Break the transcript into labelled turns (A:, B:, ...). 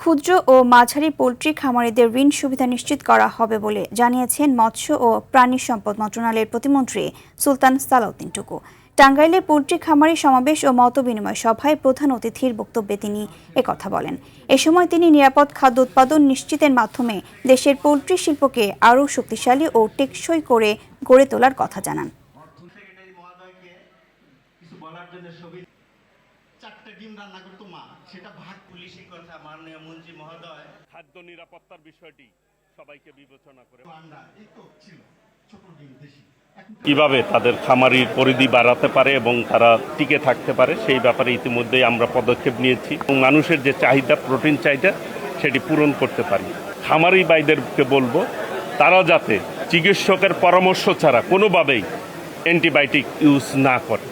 A: ক্ষুদ্র ও মাঝারি পোল্ট্রি খামারিদের ঋণ সুবিধা নিশ্চিত করা হবে বলে জানিয়েছেন মৎস্য ও প্রাণী সম্পদ মন্ত্রণালয়ের প্রতিমন্ত্রী সুলতান সালাউদ্দিন টুকু। টাঙ্গাইলে পোল্ট্রি খামারি সমাবেশ ও মতবিনিময় সভায় প্রধান অতিথির বক্তব্যে তিনি একথা বলেন। এ সময় তিনি নিরাপদ খাদ্য উৎপাদন নিশ্চিতের মাধ্যমে দেশের পোল্ট্রি শিল্পকে আরও শক্তিশালী ও টেকসই করে গড়ে তোলার কথা জানান।
B: খাদ্য নিরাপত্তার বিষয়টি সবাইকে বিবেচনা করে কিভাবে তাদের খামারির পরিধি বাড়াতে পারে এবং তারা টিকে থাকতে পারে সেই ব্যাপারে ইতিমধ্যেই আমরা পদক্ষেপ নিয়েছি এবং মানুষের যে চাহিদা, প্রোটিন চাহিদা, সেটি পূরণ করতে পারি। খামারি ভাইদেরকে বলবো তারা যাতে চিকিৎসকের পরামর্শ ছাড়া কোনোভাবেই অ্যান্টিবায়োটিক ইউজ না করে।